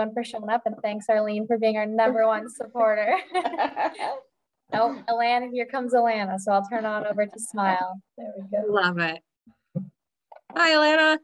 everyone for showing up, and thanks, Arlene, for being our #1 supporter. Oh, Alana, here comes Alana. So I'll turn on over to Smile. There we go. Love it. Hi, Alana.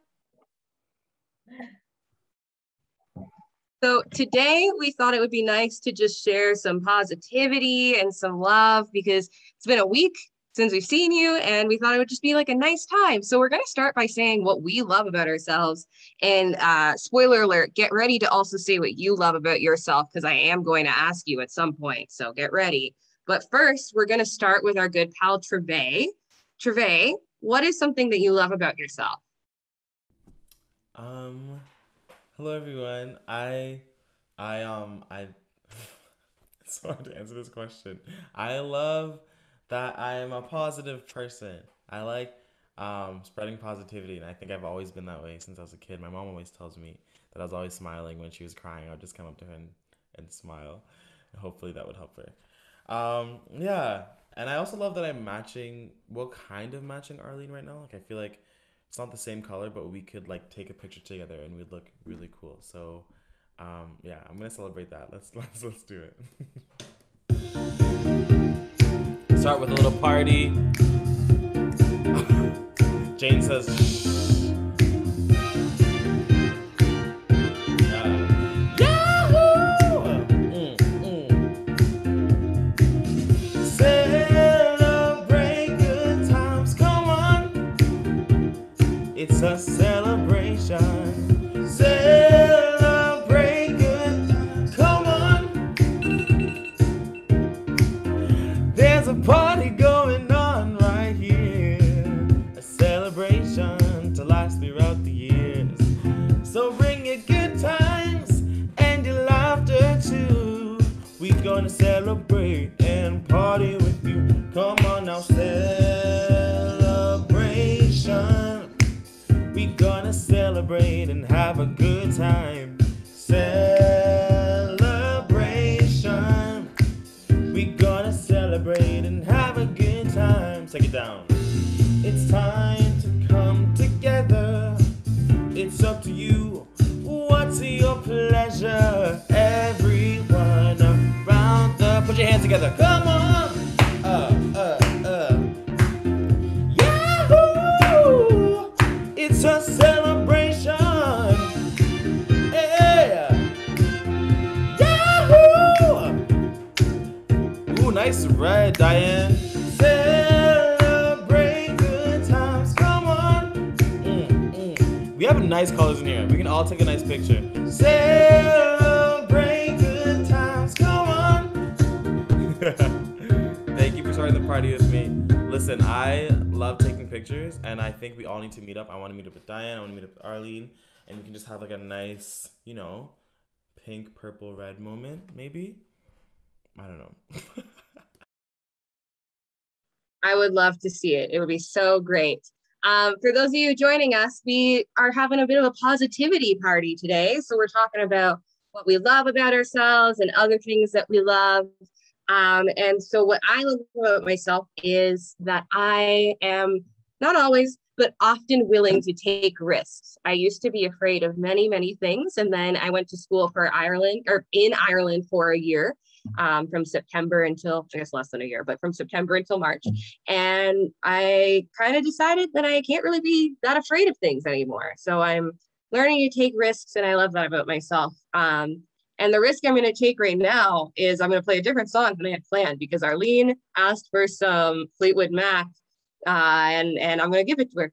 So today we thought it would be nice to just share some positivity and some love because it's been a week since we've seen you and we thought it would just be like a nice time. So we're going to start by saying what we love about ourselves. And spoiler alert, get ready to also say what you love about yourself because I am going to ask you at some point. So get ready. But first, we're going to start with our good pal, Trevay. Trevay, what is something that you love about yourself? Hello everyone. It's hard to answer this question. I love that I am a positive person. I like spreading positivity, and I think I've always been that way since I was a kid. My mom always tells me that I was always smiling when she was crying. I would just come up to her and smile. And hopefully that would help her. Yeah. And I also love that I'm kind of matching Arlene right now. Like I feel like it's not the same color, but we could like take a picture together and we'd look really cool. So, yeah, I'm gonna celebrate that. Let's do it. Start with a little party. Jane says, shh. It's a celebration. Celebrate good. Come on. There's a party going on right here. A celebration to last throughout the years. So bring your good times and your laughter too. We're gonna celebrate and party with you. Come on now, celebration. We gonna celebrate and have a good time. Celebration. We gonna celebrate and have a good time. Take it down. It's time to come together. It's up to you. What's your pleasure? Everyone around the. Put your hands together. Come on. It's a celebration. Yeah. Yahoo! Ooh, nice red, Diane. Celebrate good times. Come on. We have nice colors in here. We can all take a nice picture. Celebrate good times. Come on. Thank you for starting the party with me. Listen, I love taking pictures, and I think we all need to meet up. I want to meet up with Diane. I want to meet up with Arlene, and we can just have like a nice, pink, purple, red moment, maybe. I don't know. I would love to see it. It would be so great. For those of you joining us, we are having a bit of a positivity party today. So we're talking about what we love about ourselves and other things that we love. And so what I love about myself is that I am not always, but often willing to take risks. I used to be afraid of many, many things. And then I went to school in Ireland for a year, from September until, I guess less than a year, but from September until March. And I kind of decided that I can't really be that afraid of things anymore. So I'm learning to take risks, and I love that about myself. And the risk I'm going to take right now is I'm going to play a different song than I had planned because Arlene asked for some Fleetwood Mac, and I'm going to give it to her.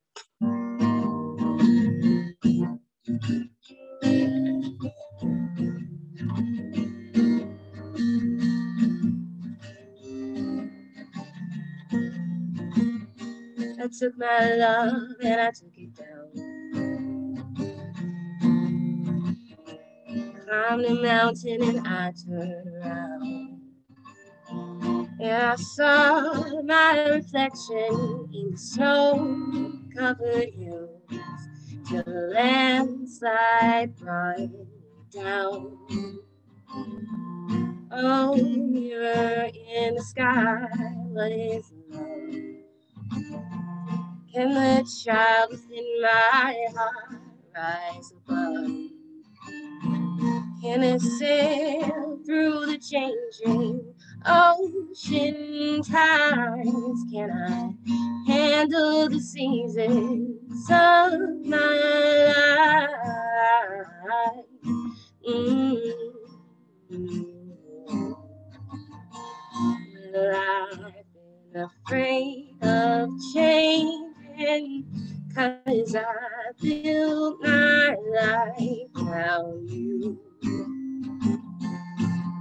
I took my love and I took it down. Climbed a mountain and I turned around. And I saw my reflection in the snow-covered hills till the landslide brought it down. Oh, mirror in the sky, what is love? Can the child within my heart rise above? Can gonna sail through the changing ocean tides. Can I handle the seasons of my life? Well, I've been afraid of changing, 'cause I built my life around you.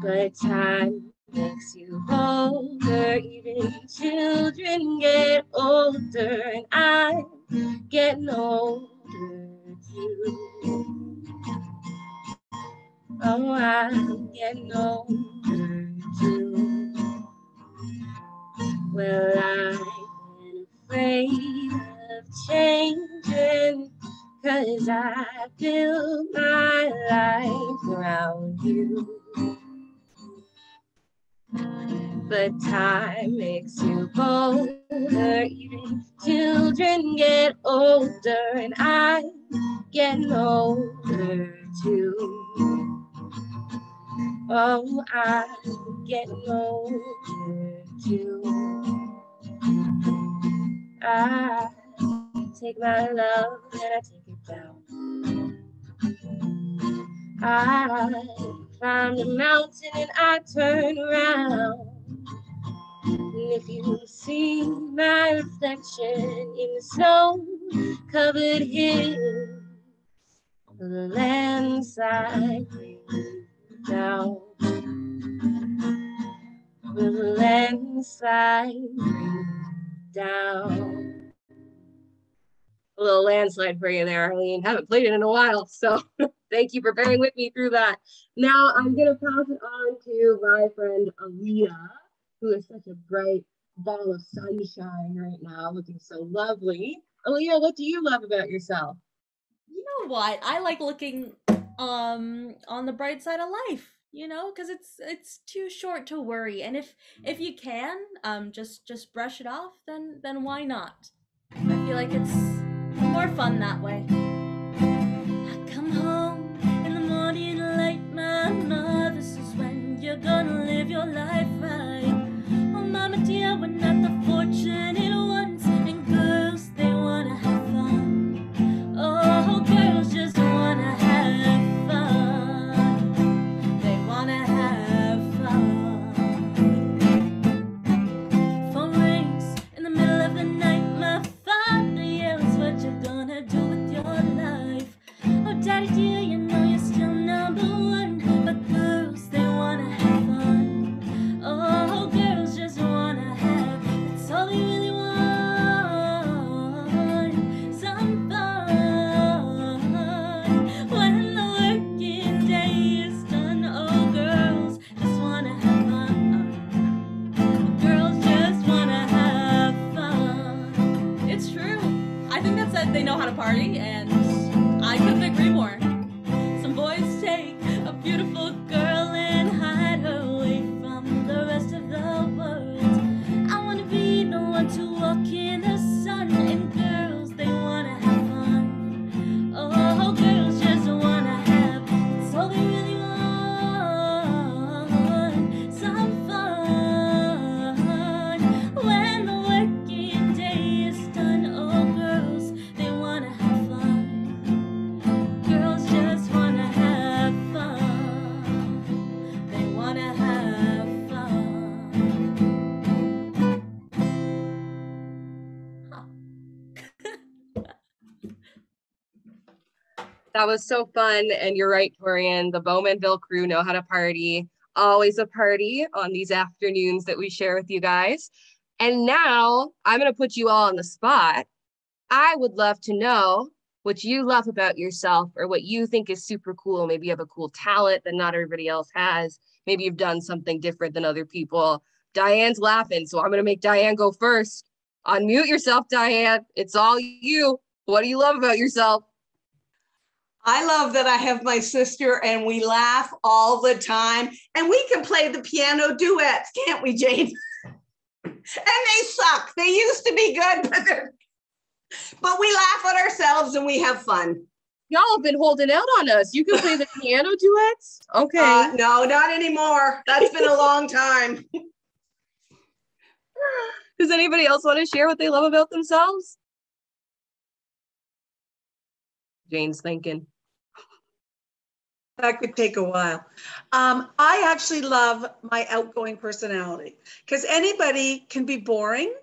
But time makes you older, even children get older, and I'm getting older too. Oh, I'm getting older too. Well, I've been afraid of changing, 'cause I built my life around you. But time makes you bolder, even children get older, and I'm getting older too. Oh, I'm getting older too. I take my love and I take it down. I climb the mountain and I turn around. And if you see my reflection in the snow-covered hills, the landslide brings down. The landslide brings down. A little landslide for you there, Arlene. Haven't played it in a while, so thank you for bearing with me through that. Now I'm gonna pass it on to my friend Aaliyah, who is such a bright ball of sunshine right now, looking so lovely. Aaliyah, what do you love about yourself? You know what? I like looking on the bright side of life, you know, because it's too short to worry. And if you can just brush it off, then why not? I feel like it's more fun that way. I come home in the morning light, mama, this is when you're gonna live your life right. Oh mama dear, we're not the fortunate ones, and girls, they wanna have fun. Oh, girls just wanna have fun. They wanna have fun. Phone rings in the middle of the night, my father yells, what you gonna do with your life? Oh, daddy dear, you know you're still number one, but girls, they wanna have fun. Oh, girls just wanna have, that's all they really want, some fun. When the working day is done, oh, girls just wanna have fun. Girls just wanna have fun. It's true. I think that said they know how to party, and I couldn't agree more. Some boys take a beautiful girl and hide her away from the rest of the world. I wanna be the one to walk in the sun, and girls, they wanna have fun. Oh, girls just wanna have, it's all they really want, some fun. When the working day is done, oh, girls, they wanna have fun. Girls just wanna have fun. They wanna have fun. That was so fun, and you're right, Torian. The Bowmanville crew know how to party. Always a party on these afternoons that we share with you guys. And now I'm going to put you all on the spot. I would love to know what you love about yourself, or what you think is super cool. Maybe you have a cool talent that not everybody else has. Maybe you've done something different than other people. Diane's laughing, so I'm going to make Diane go first. Unmute yourself, Diane. It's all you. What do you love about yourself? I love that I have my sister and we laugh all the time, and we can play the piano duets, can't we, Jane? And they suck. They used to be good, but we laugh at ourselves and we have fun. Y'all have been holding out on us. You can play the piano duets? Okay. No, not anymore. That's been a long time. Does anybody else want to share what they love about themselves? Jane's thinking. That could take a while. I actually love my outgoing personality because anybody can be boring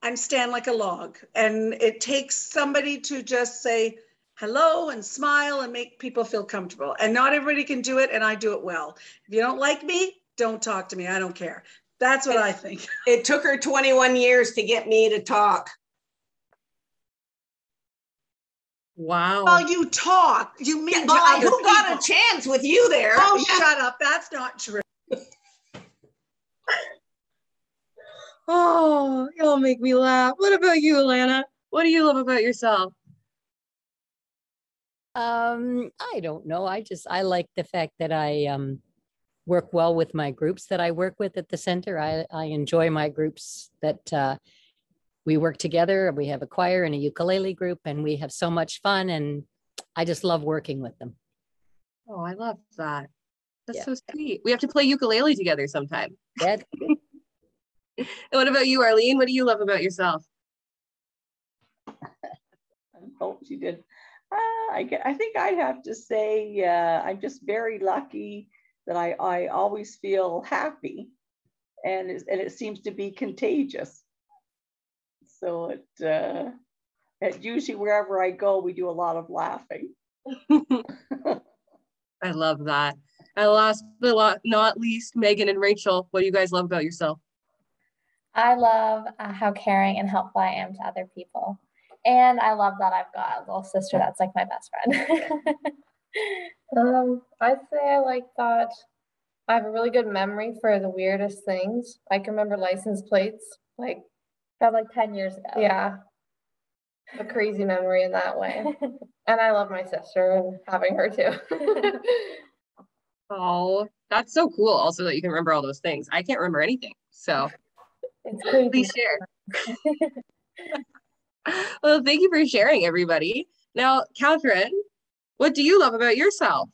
and stand like a log. And it takes somebody to just say hello and smile and make people feel comfortable. And not everybody can do it, and I do it well. If you don't like me, don't talk to me. I don't care. That's what I think. It took her 21 years to get me to talk. Wow. Well, you talk. You mean to Well, other who got a people. chance with you there? Oh, shut up. That's not true. Oh, y'all make me laugh. What about you, Alana? What do you love about yourself? I don't know. I like the fact that I work well with my groups that I work with at the center. I enjoy my groups that we work together. We have a choir and a ukulele group, and we have so much fun, and I just love working with them. Oh, I love that. That's Yeah. so sweet. We have to play ukulele together sometime. Yeah. And what about you, Arlene? What do you love about yourself? Oh, she did. I think I'd have to say I'm just very lucky that I always feel happy, and it seems to be contagious. So it usually wherever I go, we do a lot of laughing. I love that. And last but not least, Megan and Rachel, what do you guys love about yourself? I love how caring and helpful I am to other people. And I love that I've got a little sister that's like my best friend. I'd say I like that I have a really good memory for the weirdest things. I can remember license plates, like From like 10 years ago. yeah, a crazy memory in that way. And I love my sister and having her too. Oh, that's so cool also that you can remember all those things. I can't remember anything. So It's crazy. please share. Well, thank you for sharing, everybody. Now, Catherine, what do you love about yourself?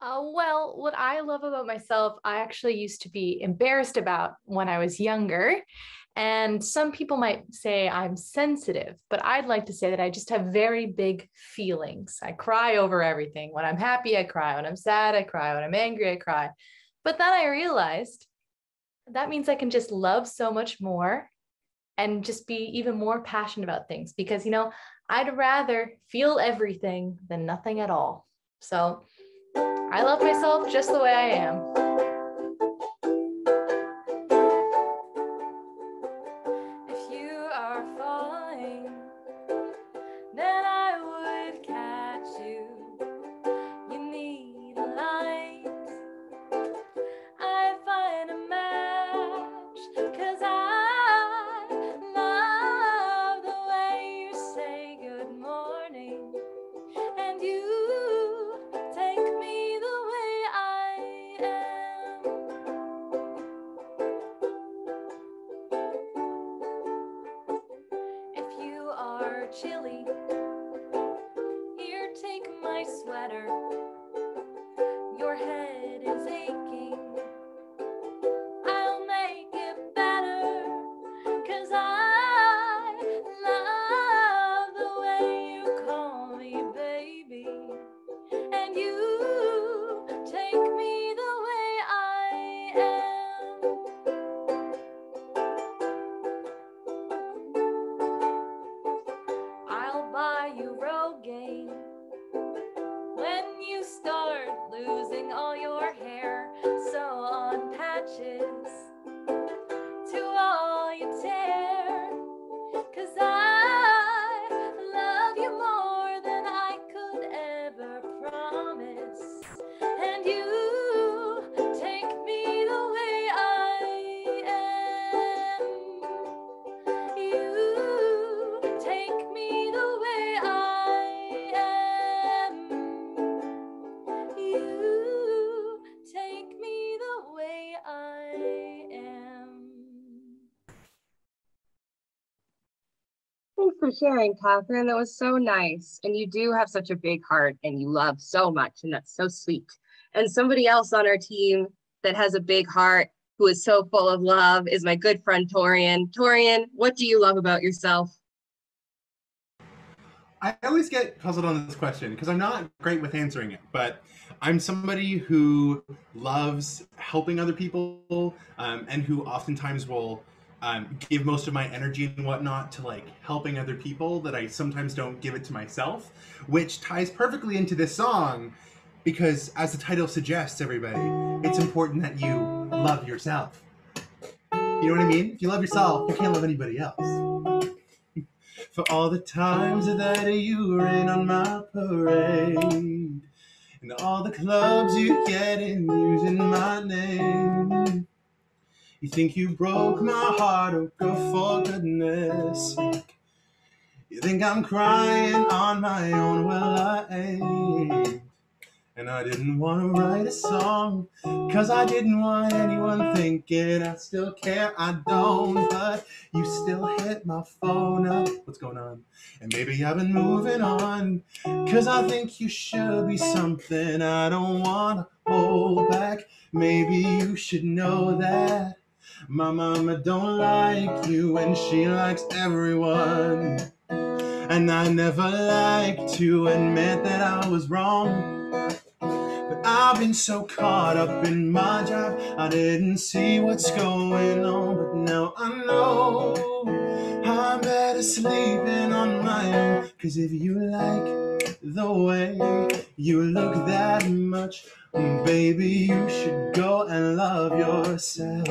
Well, what I love about myself, I actually used to be embarrassed about when I was younger. And some people might say I'm sensitive, but I'd like to say that I just have very big feelings. I cry over everything. When I'm happy, I cry. When I'm sad, I cry. When I'm angry, I cry. But then I realized that means I can just love so much more and just be even more passionate about things because, I'd rather feel everything than nothing at all. So I love myself just the way I am. If you are falling, then I would catch you. You need a light. I'd find a match, 'cause I love the way you say good morning. And you take me the way I am. If you are chilly, here, take my sweater. Your head is aching. I'll make it better, 'cause I love the way you call me baby. And you take me the way I am. I'll buy you Rogaine when you start losing all your hair. for sharing, Catherine. That was so nice. And you do have such a big heart and you love so much, and that's so sweet. And somebody else on our team that has a big heart, who is so full of love, is my good friend Torian. Torian, what do you love about yourself? I always get puzzled on this question because I'm not great with answering it, but I'm somebody who loves helping other people, and who oftentimes will give most of my energy and whatnot to like helping other people, that I sometimes don't give it to myself, which ties perfectly into this song because, as the title suggests, everybody, it's important that you love yourself. You know what I mean? If you love yourself, you can't love anybody else. For all the times that you rain on my parade, and all the clubs you get in using my name. You think you broke my heart, oh girl, for goodness sake. You think I'm crying on my own, well I ain't. And I didn't want to write a song, cause I didn't want anyone thinking I still care. I don't, but you still hit my phone up. What's going on? And maybe I've been moving on, cause I think you should be something I don't want to hold back. Maybe you should know that my mama don't like you and she likes everyone. And I never like to admit that I was wrong. But I've been so caught up in my job, I didn't see what's going on. But now I know I'm better sleeping on my own. Cause if you like the way you look that much, baby, you should go and love yourself.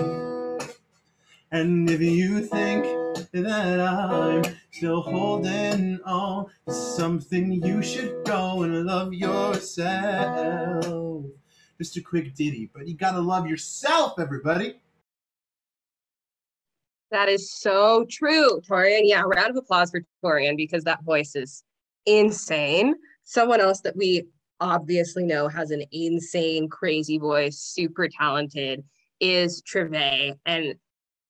And if you think that I'm still holding on to something, you should go and love yourself. Just a quick ditty, but you gotta love yourself, everybody. That is so true, Torian. Yeah, round of applause for Torian, because that voice is insane. Someone else that we obviously know has an insane, crazy voice, super talented, is Trevay. And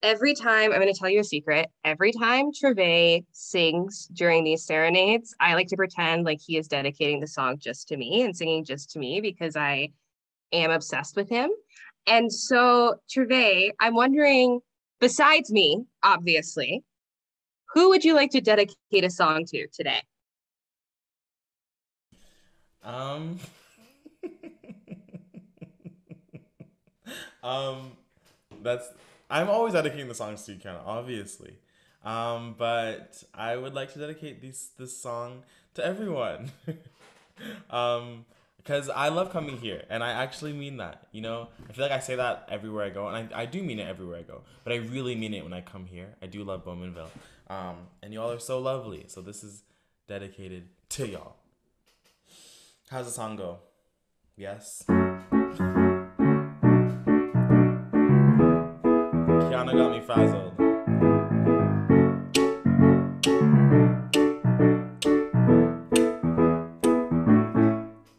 every time, I'm going to tell you a secret, every time Trevay sings during these serenades, I like to pretend like he is dedicating the song just to me and singing just to me, because I am obsessed with him. And so, Trevay, I'm wondering, besides me, obviously, who would you like to dedicate a song to today? That's I'm always dedicating the songs to you, Ken, obviously. But I would like to dedicate this song to everyone. Because I love coming here, and I actually mean that. You know, I feel like I say that everywhere I go, and I do mean it everywhere I go. But I really mean it when I come here. I do love Bowmanville, and y'all are so lovely. So this is dedicated to y'all. How's the song go? Yes. Kiana got me frazzled.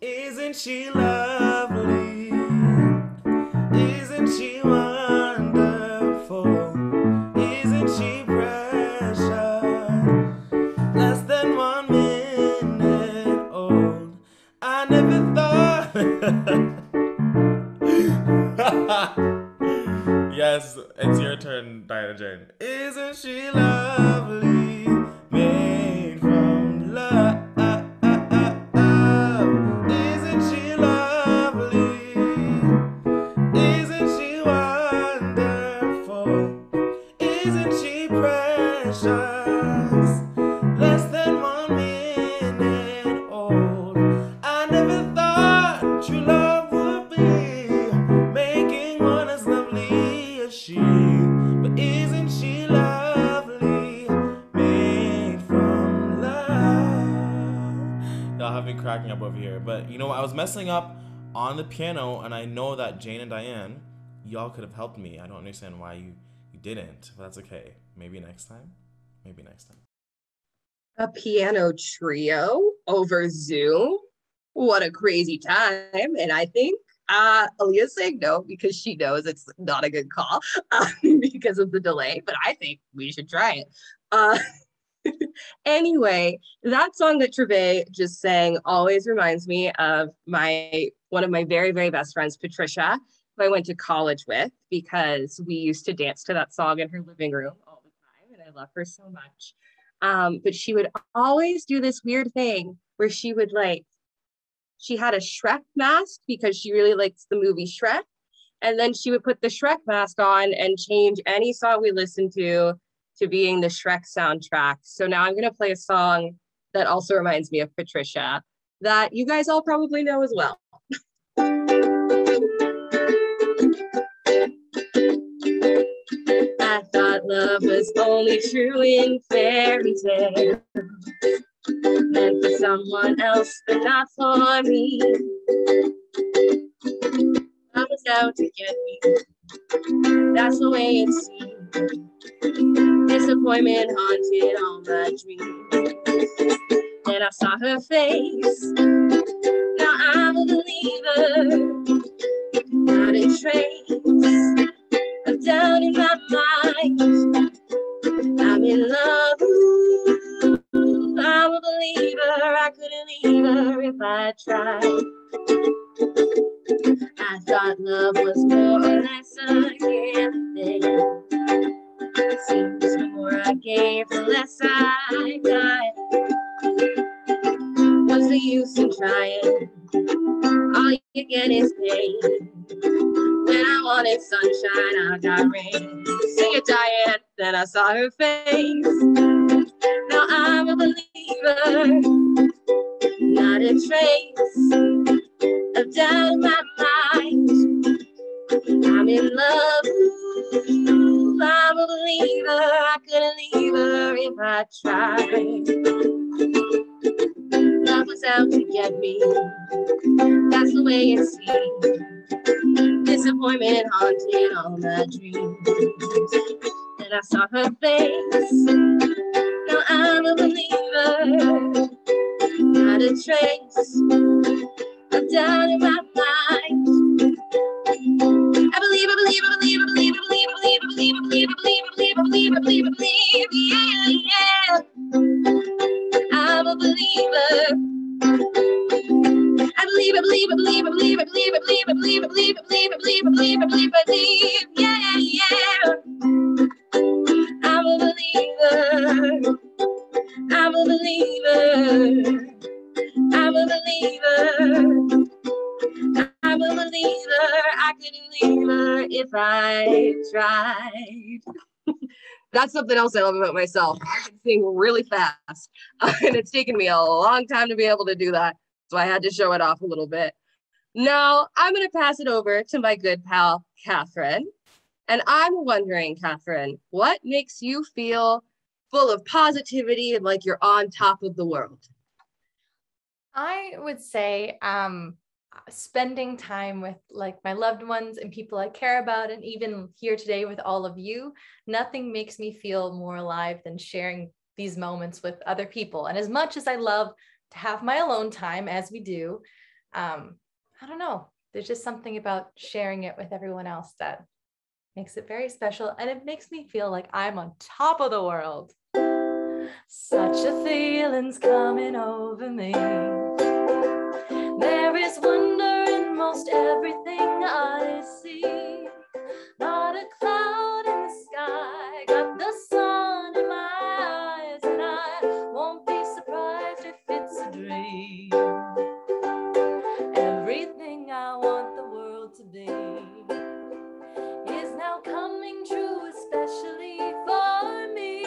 Isn't she lovely? Isn't she wonderful? Isn't she precious? Less than 1 minute old. I never thought. Yes, it's your turn, Diana Jane. Isn't she lovely? Made from love. Isn't she lovely? Isn't she wonderful? Isn't she precious? Less than 1 minute old. I never thought true love would be making one as lovely as she. But isn't she lovely? Made from love. Y'all have me cracking up over here. But you know what? I was messing up on the piano, and I know that Jane and Diane, y'all could have helped me. I don't understand why you didn't, but that's okay. Maybe next time. Maybe next time. A piano trio over Zoom? What a crazy time. And I think Aaliyah's saying no because she knows it's not a good call because of the delay, but I think we should try it. Anyway, that song that Treve just sang always reminds me of one of my very, very best friends, Patricia, who I went to college with, because we used to dance to that song in her living room all the time, and I love her so much. But she would always do this weird thing where she had a Shrek mask because she really likes the movie Shrek. And then she would put the Shrek mask on and change any song we listened to being the Shrek soundtrack. So now I'm going to play a song that also reminds me of Patricia that you guys all probably know as well. I thought love was only true in fairy tales, meant for someone else, but not for me. I was out to get me. That's the way it seemed. Disappointment haunted all my dreams. Then I saw her face. Now I'm a believer. Not a trace of doubt in my mind. I'm in love. Ooh, I'm a believer. I couldn't leave her if I tried. I thought love was more or less a given thing. It seems the more I gave, the less I got. What's the use in trying? All you get is pain. When I wanted sunshine, I got rain. Sing it, Diane. Then I saw her face. Now I'm a believer. Not a trace of doubt in my mind. I'm in love. Ooh, I'm a believer. I couldn't leave her if I tried. Love was out to get me. That's the way it seemed. Disappointment haunted all my dreams. Then I saw her face. Now I'm a believer. Not a trace of doubt in my mind. I believe, I believe, I believe, I believe, I believe, I believe, I believe, I believe, I believe, I believe, I believe, I believe, yeah, yeah. I'm a believer. I believe, I believe, I believe, I believe, I believe, I believe, I believe, I believe, I believe, I believe, I believe, I believe, I believe, yeah, yeah. I'm a believer. I'm a believer. I'm a believer. I'm a believer. I couldn't leave her if I tried. That's something else I love about myself. I can sing really fast, and it's taken me a long time to be able to do that. So I had to show it off a little bit. Now I'm going to pass it over to my good pal, Catherine. And I'm wondering, Catherine, what makes you feel full of positivity and like you're on top of the world? I would say spending time with like my loved ones and people I care about, and even here today with all of you. Nothing makes me feel more alive than sharing these moments with other people. And as much as I love to have my alone time, as we do, I don't know, there's just something about sharing it with everyone else that makes it very special, and it makes me feel like I'm on top of the world. Such a feeling's coming over me. There is wonder in most everything I see. Not a cloud in the sky, got the sun in my eyes, and I won't be surprised if it's a dream. Everything I want the world to be is now coming true, especially for me.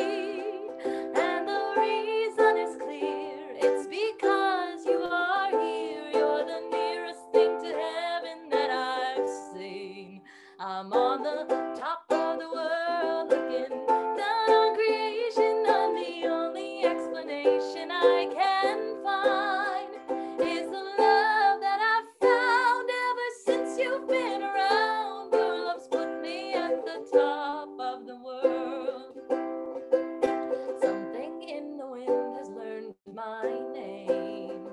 And the reason is clear, it's because you are here. You're the nearest thing to heaven that I've seen. I'm on the top of the world, looking down on creation, and the only explanation I can find is the love that I've found ever since you've been around. Your love's put me at the top of the world. Something in the wind has learned my name,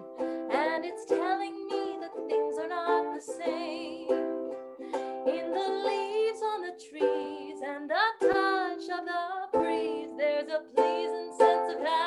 and it's telling me that things are not the same. In the leaves on the trees and the touch of the breeze, there's a pleasing sense of happiness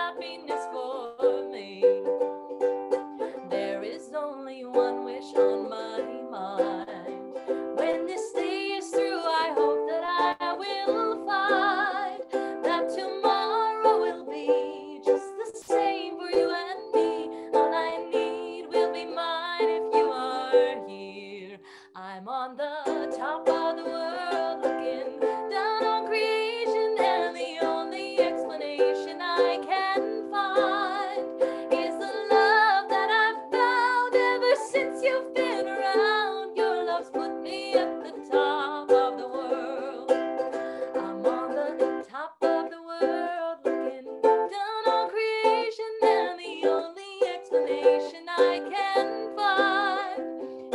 on the top of the world looking down on creation, and the only explanation I can find is the love that I've found ever since you've been around. Your love's put me at the top of the world. I'm on the top of the world looking down on creation, and the only explanation I can find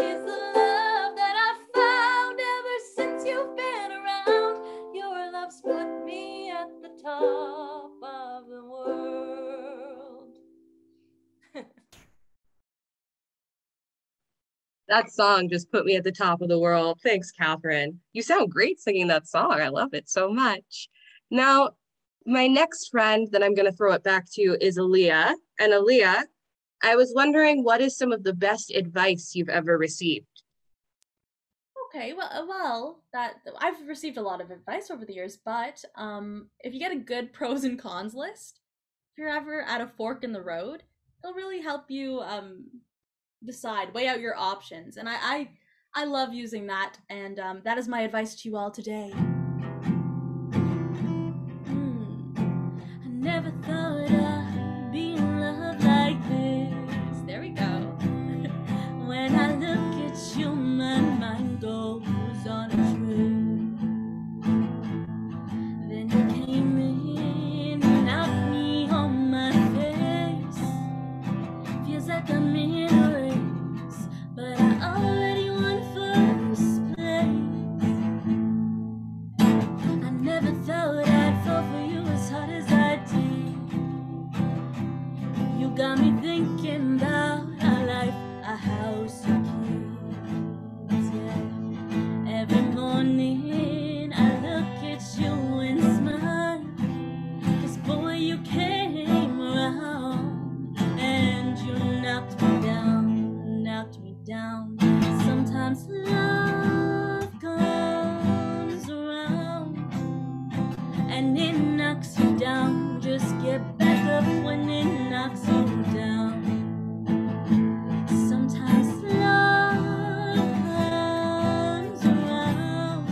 is the love that I've found ever since you've been around. Your love's put me at the top of the world. That song just put me at the top of the world. Thanks, Catherine. You sound great singing that song. I love it so much. Now, my next friend that I'm going to throw it back to is Aaliyah. And Aaliyah, I was wondering, what is some of the best advice you've ever received? Okay, well, that I've received a lot of advice over the years, but if you get a good pros and cons list, if you're ever at a fork in the road, it'll really help you decide, weigh out your options. And I love using that, and that is my advice to you all today. I never thought I'd be in love like this. There we go. When I look at you, my mind goes on a trip. Then you came in and knocked me on my face. Feels like I'm in a race, but I already won first place. I never thought I'd fall for you as hard as I did. You got me thinking about our life, a house and kids, yeah. Every morning I look at you and smile, 'cause boy, you came around and you knocked me down, knocked me down. Sometimes love comes around and it knocks you down. Just get back up when it knocks you down. Sometimes love comes around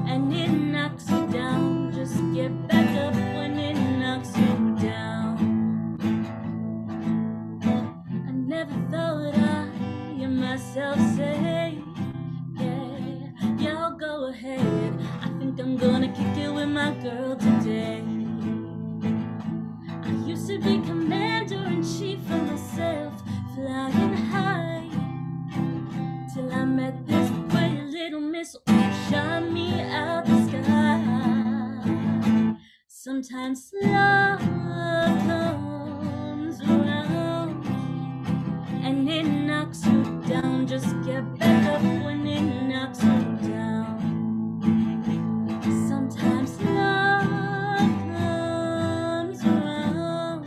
and it knocks you down. Just get back up when it knocks you down. I never thought I'd hear myself say, yeah, I'll go ahead. I think I'm gonna kick it with my girl today. I used to be commander-in-chief for myself, flying high, till I met this pretty little missile who shot me out the sky. Sometimes love comes around and it knocks you down. Just get back up when it knocks you down. Sometimes love comes around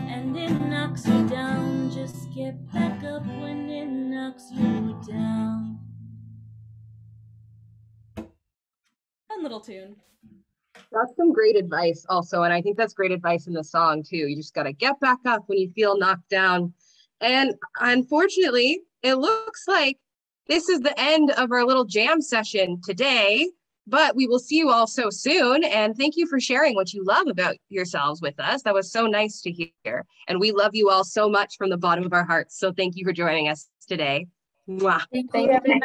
and it knocks you down. Just get back up when it knocks you down. Fun little tune. That's some great advice also. And I think that's great advice in the song too. You just got to get back up when you feel knocked down. And unfortunately, it looks like this is the end of our little jam session today, but we will see you all so soon. And thank you for sharing what you love about yourselves with us. That was so nice to hear. And we love you all so much from the bottom of our hearts. So thank you for joining us today. Mwah. Thank you, everyone.